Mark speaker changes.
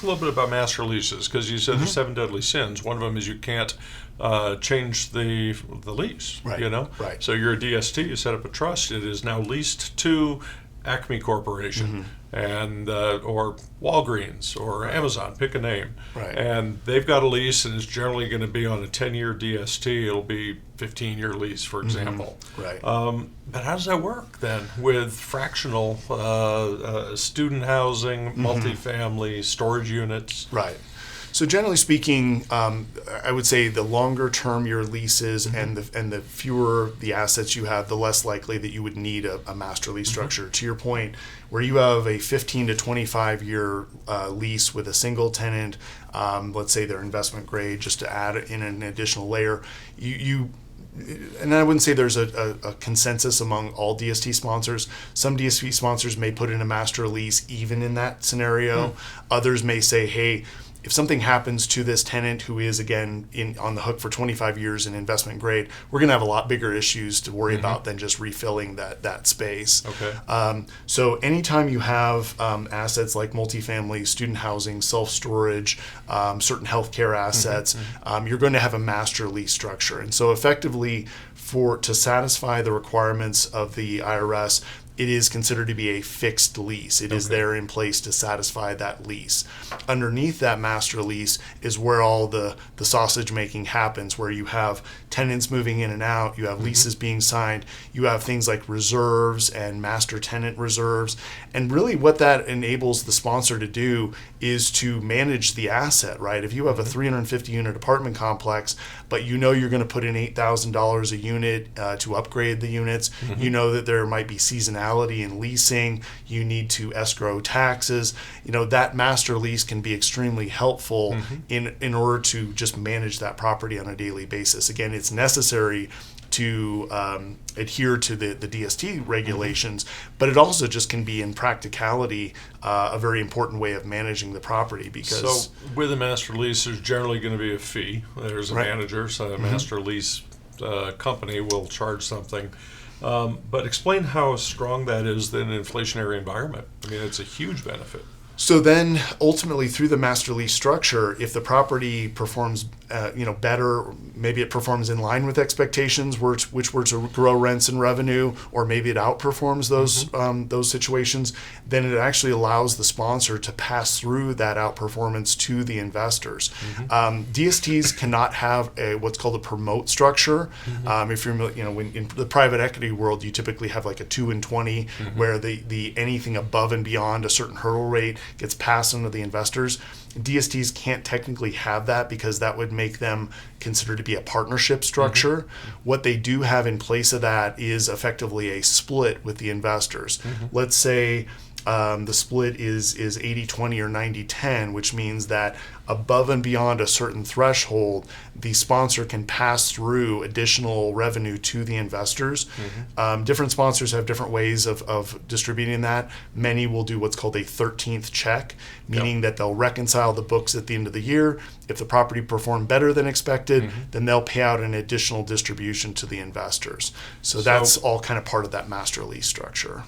Speaker 1: talk a little bit about master leases, because you said there's 7 deadly sins. One of them is you can't change the lease.
Speaker 2: Right.
Speaker 1: You know.
Speaker 2: Right.
Speaker 1: So you're a DST. You set up a trust. It is now leased to Acme Corporation and or Walgreens or Amazon, pick a name.
Speaker 2: Right.
Speaker 1: And they've got a lease, and it's generally going to be on a 10-year DST. It'll be 15-year lease, for example.
Speaker 2: Right.
Speaker 1: But how does that work then with fractional student housing, multifamily, storage units?
Speaker 2: Right. So generally speaking, I would say the longer term your lease is and the fewer the assets you have, the less likely that you would need a master lease structure. To your point, where you have a 15 to 25 year lease with a single tenant, let's say they're investment grade, just to add in an additional layer, and I wouldn't say there's a consensus among all DST sponsors. Some DST sponsors may put in a master lease even in that scenario. Others may say, hey, if something happens to this tenant who is, again, on the hook for 25 years in investment grade, we're going to have a lot bigger issues to worry about than just refilling that space.
Speaker 1: Okay.
Speaker 2: So anytime you have assets like multifamily, student housing, self-storage, certain healthcare assets, you're going to have a master lease structure. And so effectively, to satisfy the requirements of the IRS, it is considered to be a fixed lease. It is there in place to satisfy that lease. Underneath that master lease is where all the sausage making happens, where you have tenants moving in and out, you have leases being signed, you have things like reserves and master tenant reserves. And really what that enables the sponsor to do is to manage the asset, right? If you have a 350 unit apartment complex, but you know you're going to put in $8,000 a unit to upgrade the units, you know that there might be seasonality in leasing, you need to escrow taxes, that master lease can be extremely helpful in order to just manage that property on a daily basis. Again, it's necessary to adhere to the DST regulations, but it also just can be in practicality a very important way of managing the property. Because
Speaker 1: so with a master lease, there's generally going to be a fee. There's a manager, so a master lease company will charge something. But explain how strong that is in an inflationary environment. I mean, it's a huge benefit.
Speaker 2: So then, ultimately, through the master lease structure, if the property performs, better, maybe it performs in line with expectations, which were to grow rents and revenue, or maybe it outperforms those situations, then it actually allows the sponsor to pass through that outperformance to the investors. DSTs cannot have what's called a promote structure. If you're, when in the private equity world, you typically have like a 2 and 20, where the anything above and beyond a certain hurdle rate gets passed on to the investors. DSTs can't technically have that because that would make them considered to be a partnership structure. What they do have in place of that is effectively a split with the investors. Let's say the split is 80-20 or 90-10, which means that above and beyond a certain threshold, the sponsor can pass through additional revenue to the investors. Different sponsors have different ways of distributing that. Many will do what's called a 13th check, meaning that they'll reconcile the books at the end of the year. If the property performed better than expected, then they'll pay out an additional distribution to the investors. So that's all kind of part of that master lease structure.